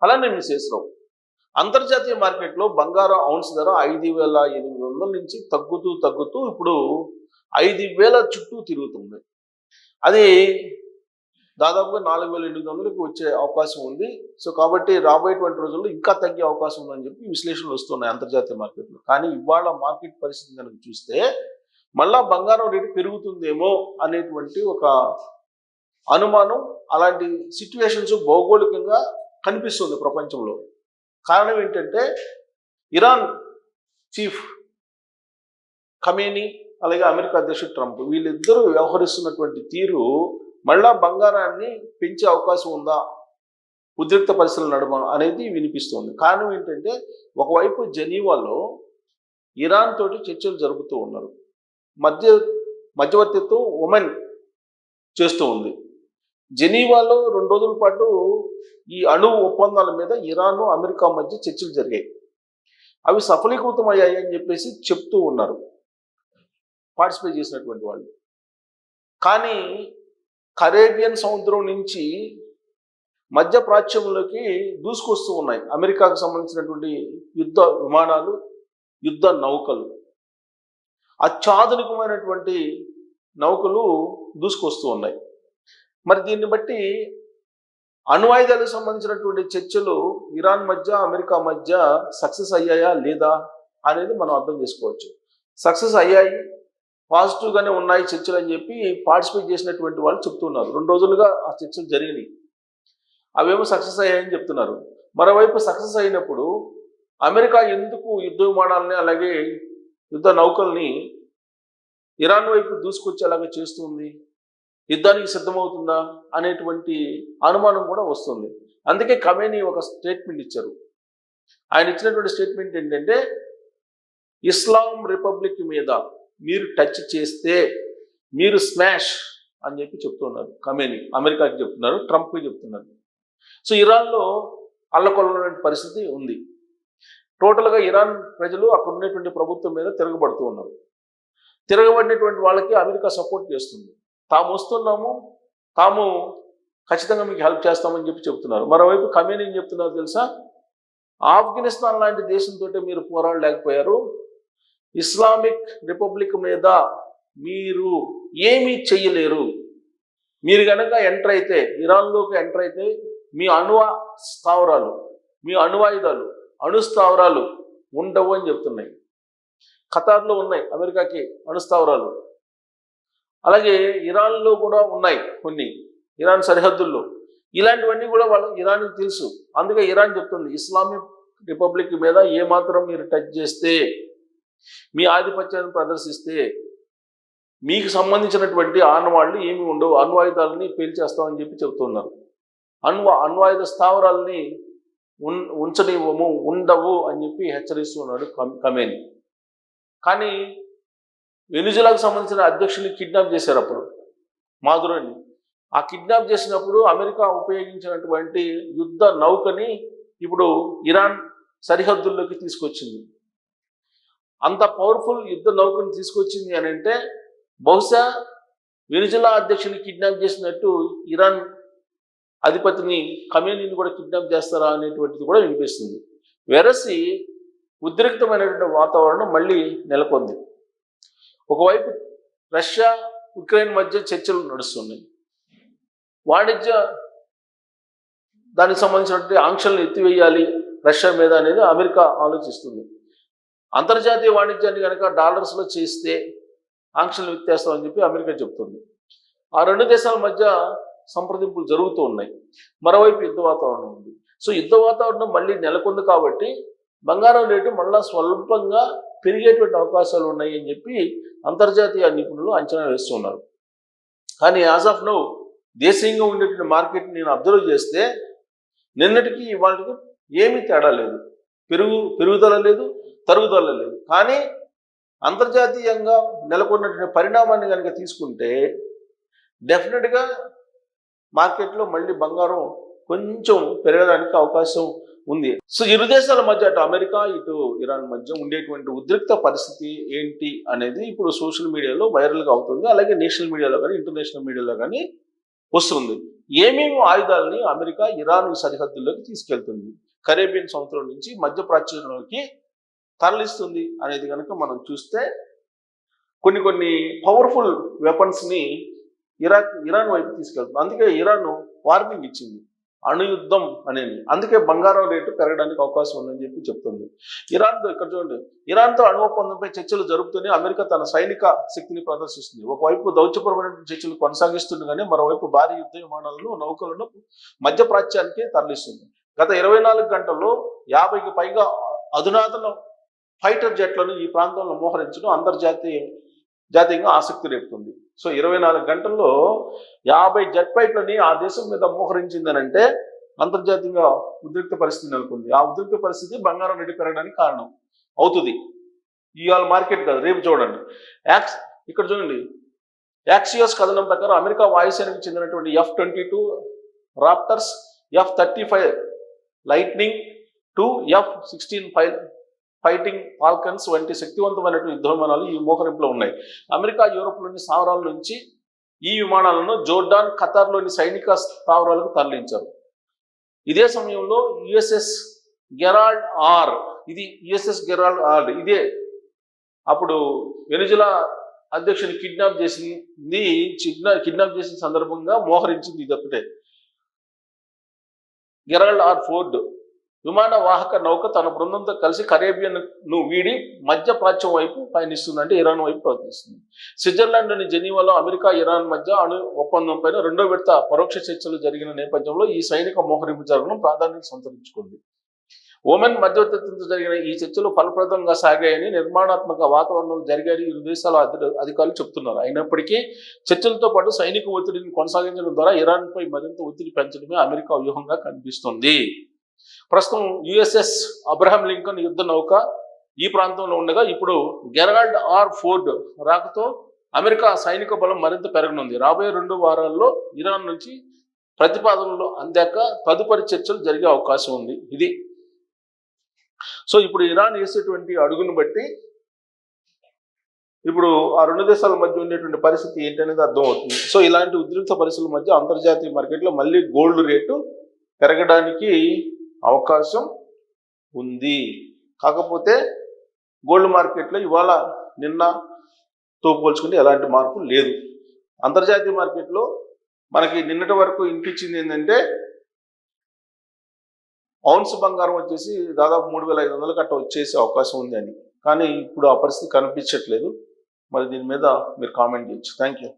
అలానే మిసేస్రావు అంతర్జాతీయ మార్కెట్లో బంగారం ఔన్స్ ధర 5,800 నుంచి తగ్గుతూ ఇప్పుడు 5,000 చుట్టూ తిరుగుతుంది. అది దాదాపుగా 4,800కి వచ్చే అవకాశం ఉంది. సో కాబట్టి రాబోయేటువంటి రోజుల్లో ఇంకా తగ్గే అవకాశం ఉందని చెప్పి విశ్లేషణలు వస్తున్నాయి అంతర్జాతీయ మార్కెట్లో. కానీ ఇవాళ మార్కెట్ పరిస్థితి కనుక చూస్తే మళ్ళా బంగారం రేటు పెరుగుతుందేమో అనేటువంటి ఒక అనుమానం, అలాంటి సిచ్యువేషన్స్ భౌగోళికంగా కనిపిస్తుంది ప్రపంచంలో. కారణం ఏంటంటే ఇరాన్ చీఫ్ ఖమేనీ అలాగే అమెరికా అధ్యక్షుడు ట్రంప్ వీళ్ళిద్దరూ వ్యవహరిస్తున్నటువంటి తీరు మళ్ళా బంగారాన్ని పెంచే అవకాశం ఉందా, ఉద్రిక్త పరిస్థితులు నడమ అనేది వినిపిస్తుంది. కారణం ఏంటంటే ఒకవైపు జెనీవాలో ఇరాన్ తోటి చర్చలు జరుపుతూ ఉన్నారు, మధ్యవర్తిత్వం ఒమన్ చేస్తూ ఉంది. జెనీవాలో 2 రోజుల పాటు ఈ అణు ఒప్పందాల మీద ఇరాన్ అమెరికా మధ్య చర్చలు జరిగాయి. అవి సఫలీకృతం అయ్యాయి అని చెప్పేసి చెప్తూ ఉన్నారు పార్టిసిపేట్ చేసినటువంటి వాళ్ళు. కానీ కరేబియన్ సముద్రం నుంచి మధ్య ప్రాచ్యంలోకి దూసుకొస్తూ ఉన్నాయి అమెరికాకు సంబంధించినటువంటి యుద్ధ విమానాలు, యుద్ధ నౌకలు, అత్యాధునికమైనటువంటి నౌకలు దూసుకొస్తూ ఉన్నాయి. మరి దీన్ని బట్టి అణ్వాయుధాలకు సంబంధించినటువంటి చర్చలు ఇరాన్ మధ్య అమెరికా మధ్య సక్సెస్ అయ్యాయా లేదా అనేది మనం అర్థం చేసుకోవచ్చు. సక్సెస్ అయ్యాయి, పాజిటివ్గానే ఉన్నాయి చర్చలు అని చెప్పి పార్టిసిపేట్ చేసినటువంటి వాళ్ళు చెప్తున్నారు. 2 రోజులుగా ఆ చర్చలు జరిగినాయి, అవేమో సక్సెస్ అయ్యాయని చెప్తున్నారు. మరోవైపు సక్సెస్ అయినప్పుడు అమెరికా ఎందుకు యుద్ధ విమానాలని అలాగే యుద్ధ నౌకల్ని ఇరాన్ వైపు దూసుకొచ్చేలాగా చేస్తుంది, యుద్ధానికి సిద్ధమవుతుందా అనేటువంటి అనుమానం కూడా వస్తుంది. అందుకే ఖమేనీ ఒక స్టేట్మెంట్ ఇచ్చారు. ఆయన ఇచ్చినటువంటి స్టేట్మెంట్ ఏంటంటే ఇస్లాం రిపబ్లిక్ మీద మీరు టచ్ చేస్తే మీరు స్మాష్ అని చెప్పి చెప్తున్నారు. ఖమేనీ అమెరికాకి చెప్తున్నారు, ట్రంప్కి చెప్తున్నారు. సో ఇరాన్లో అల్లకొల్లటువంటి పరిస్థితి ఉంది. టోటల్గా ఇరాన్ ప్రజలు అక్కడ ఉన్నటువంటి ప్రభుత్వం మీద తిరగబడుతూ ఉన్నారు. తిరగబడినటువంటి వాళ్ళకి అమెరికా సపోర్ట్ చేస్తుంది. తాము వస్తున్నాము, తాము ఖచ్చితంగా మీకు హెల్ప్ చేస్తామని చెప్పి చెప్తున్నారు. మరోవైపు ఖమేనీ ఏం చెప్తున్నారు తెలుసా, ఆఫ్ఘనిస్తాన్ లాంటి దేశంతో మీరు పోరాడలేకపోయారు, ఇస్లామిక్ రిపబ్లిక్ మీద మీరు ఏమీ చెయ్యలేరు, మీరు కనుక ఎంటర్ అయితే ఇరాన్లోకి ఎంటర్ అయితే మీ స్థావరాలు, మీ అణ్వాయుధాలు, అణుస్థావరాలు ఉండవు అని చెప్తున్నాయి. ఖతార్లో ఉన్నాయి అమెరికాకి అణుస్థావరాలు, అలాగే ఇరాన్లో కూడా ఉన్నాయి కొన్ని, ఇరాన్ సరిహద్దుల్లో. ఇలాంటివన్నీ కూడా ఇరాన్కి తెలుసు. అందుకే ఇరాన్ చెప్తుంది ఇస్లామిక్ రిపబ్లిక్ మీద ఏమాత్రం మీరు టచ్ చేస్తే, మీ ఆధిపత్యాన్ని ప్రదర్శిస్తే మీకు సంబంధించినటువంటి ఆనవాళ్ళు ఏమి ఉండవు, అణ్వాయుధాలని పేల్చేస్తామని చెప్పి చెబుతున్నారు. అణ్వాయుధ స్థావరాలని ఉంచనివ్వము, ఉండవు అని చెప్పి హెచ్చరిస్తున్నాడు ఖమేనీ. కానీ వెనిజులాకు సంబంధించిన అధ్యక్షుని కిడ్నాప్ చేశారు అప్పుడు, మాదురోని. ఆ కిడ్నాప్ చేసినప్పుడు అమెరికా ఉపయోగించినటువంటి యుద్ధ నౌకని ఇప్పుడు ఇరాన్ సరిహద్దుల్లోకి తీసుకొచ్చింది. అంత పవర్ఫుల్ యుద్ధ నౌకని తీసుకొచ్చింది అని అంటే బహుశా వెనిజులా అధ్యక్షుని కిడ్నాప్ చేసినట్టు ఇరాన్ అధిపతిని ఖమేనీని కూడా కిడ్నాప్ చేస్తారా అనేటువంటిది కూడా వినిపిస్తుంది. వెరసి ఉద్రిక్తమైనటువంటి వాతావరణం మళ్ళీ నెలకొంది. ఒకవైపు రష్యా ఉక్రెయిన్ మధ్య చర్చలు నడుస్తున్నాయి. వాణిజ్య దానికి సంబంధించినటువంటి ఆంక్షలను ఎత్తివేయాలి రష్యా మీద అనేది అమెరికా ఆలోచిస్తుంది. అంతర్జాతీయ వాణిజ్యాన్ని కనుక డాలర్స్లో చేస్తే ఆంక్షలు ఎత్తేస్తామని చెప్పి అమెరికా చెప్తుంది. ఆ 2 దేశాల మధ్య సంప్రదింపులు జరుగుతూ ఉన్నాయి. మరోవైపు యుద్ధ వాతావరణం ఉంది. సో యుద్ధ వాతావరణం మళ్ళీ నెలకొంది కాబట్టి బంగారం రేటు మళ్ళా స్వల్పంగా పెరిగేటువంటి అవకాశాలు ఉన్నాయి అని చెప్పి అంతర్జాతీయ నిపుణులు అంచనా వేస్తున్నారు. కానీ యాజ్ ఆఫ్ నౌ దేశీయంగా ఉండేటువంటి మార్కెట్ నేను అబ్జర్వ్ చేస్తే నిన్నటికి ఇవాళకి ఏమీ తేడా లేదు, పెరుగుదల లేదు, తరుగుదల లేదు. కానీ అంతర్జాతీయంగా నెలకొన్నటువంటి పరిణామాన్ని కనుక తీసుకుంటే డెఫినెట్గా మార్కెట్లో మళ్ళీ బంగారం కొంచెం పెరగడానికి అవకాశం ఉంది. సో ఇరు దేశాల మధ్య అటు అమెరికా ఇటు ఇరాన్ మధ్య ఉండేటువంటి ఉద్రిక్త పరిస్థితి ఏంటి అనేది ఇప్పుడు సోషల్ మీడియాలో వైరల్గా అవుతుంది. అలాగే నేషనల్ మీడియాలో కానీ ఇంటర్నేషనల్ మీడియాలో కానీ వస్తుంది. ఏమేమి ఆయుధాలని అమెరికా ఇరాన్ సరిహద్దుల్లోకి తీసుకెళ్తుంది, కరేబియన్ సముద్రం నుంచి మధ్యప్రాచ్యంలోకి తరలిస్తుంది అనేది కనుక మనం చూస్తే కొన్ని పవర్ఫుల్ వెపన్స్ని ఇరాన్ వైపు తీసుకెళ్తుంది. అందుకే ఇరాన్ వార్నింగ్ ఇచ్చింది అణుయుద్ధం అనేది. అందుకే బంగారం రేటు పెరగడానికి అవకాశం ఉందని చెప్పి చెప్తుంది. ఇరాన్తో ఇక్కడ చూడండి, ఇరాన్తో అణు ఒప్పందంపై చర్చలు జరుపుతూనే అమెరికా తన సైనిక శక్తిని ప్రదర్శిస్తుంది. ఒకవైపు దౌత్యపరమైన చర్చలు కొనసాగిస్తుండగానే మరోవైపు భారీ యుద్ధ విమానాలను నౌకలను మధ్యప్రాచ్యానికి తరలిస్తుంది. గత 24 గంటల్లో 50కి పైగా అధునాతన ఫైటర్ జెట్లను ఈ ప్రాంతంలో మోహరించడం అంతర్జాతీయంగా ఆసక్తి రేపుతుంది. సో 24 గంటల్లో 50 జెట్ ఫైట్లని ఆ దేశం మీద మోహరించిందనంటే అంతర్జాతీయంగా ఉద్రిక్త పరిస్థితి నెలకొంది. ఆ ఉద్రిక్త పరిస్థితి బంగారం రేటు పెరగడానికి కారణం అవుతుంది. ఇవాళ మార్కెట్ కాదు, రేపు చూడండి. ఇక్కడ చూడండి, యాక్సియోస్ కథనం ప్రకారం అమెరికా వాయుసేనకు చెందినటువంటి F-22 raptors, F-35 lightning 2, F-16 fighting falcons వంటి శక్తివంతమైనటువంటి యుద్ధ విమానాలు ఈ మోహరింపులో ఉన్నాయి. అమెరికా, యూరోప్లోని స్థావరాల నుంచి ఈ విమానాలను జోర్డాన్, ఖతార్లోని సైనిక స్థావరాలకు తరలించారు. ఇదే సమయంలో యుఎస్ఎస్ గెరాల్డ్ ఆర్, ఇదే అప్పుడు వెనిజులా అధ్యక్షుని కిడ్నాప్ చేసిన సందర్భంగా మోహరించింది. ఇది ఒకటే. గెరాల్డ్ ఆర్ ఫోర్డ్ విమాన వాహక నౌక తన బృందంతో కలిసి కరేబియన్ ను వీడి మధ్య ప్రాచ్యం వైపు పయనిస్తుందంటే ఇరాన్ వైపు ప్రవర్తిస్తుంది. స్విట్జర్లాండ్లోని జెనీవాలో అమెరికా, ఇరాన్ మధ్య అణు ఒప్పందం పైన 2వ విడత పరోక్ష చర్చలు జరిగిన నేపథ్యంలో ఈ సైనిక మోహరింపు జరగడం ప్రాధాన్యత సంతరించుకుంది. ఒమన్ మధ్యవర్తిత్వంతో జరిగిన ఈ చర్చలు ఫలప్రదంగా సాగాయని, నిర్మాణాత్మక వాతావరణంలో జరిగాయని ఇరు దేశాల అధికారులు చెబుతున్నారు. అయినప్పటికీ చర్చలతో పాటు సైనిక ఒత్తిడిని కొనసాగించడం ద్వారా ఇరాన్పై మరింత ఒత్తిడి పెంచడమే అమెరికా వ్యూహంగా కనిపిస్తుంది. ప్రస్తుతం యుఎస్ఎస్ అబ్రహం లింకన్ యుద్ధ నౌక ఈ ప్రాంతంలో ఉండగా ఇప్పుడు గెరాల్డ్ ఆర్ ఫోర్డ్ రాకతో అమెరికా సైనిక బలం మరింత పెరగనుంది. రాబోయే 2 వారాల్లో ఇరాన్ నుంచి ప్రతిపాదనలు అందాక తదుపరి చర్చలు జరిగే అవకాశం ఉంది. ఇది సో ఇప్పుడు ఇరాన్ వేసేటువంటి అడుగును బట్టి ఇప్పుడు ఆ 2 దేశాల మధ్య ఉండేటువంటి పరిస్థితి ఏంటనేది అర్థమవుతుంది. సో ఇలాంటి ఉద్రిక్త పరిస్థితుల మధ్య అంతర్జాతీయ మార్కెట్లో మళ్ళీ గోల్డ్ రేటు పెరగడానికి అవకాశం ఉంది. కాకపోతే గోల్డ్ మార్కెట్లో ఇవాళ నిన్నతో పోల్చుకుంటే ఎలాంటి మార్పు లేదు. అంతర్జాతీయ మార్కెట్లో మనకి నిన్నటి వరకు వినిపించింది ఏంటంటే ఔన్స్ బంగారం వచ్చేసి దాదాపు 3,500 కట్ట వచ్చేసే అవకాశం ఉంది అని. కానీ ఇప్పుడు ఆ పరిస్థితి కనిపించట్లేదు. మరి దీని మీద మీరు కామెంట్ చేయొచ్చు. Thank you.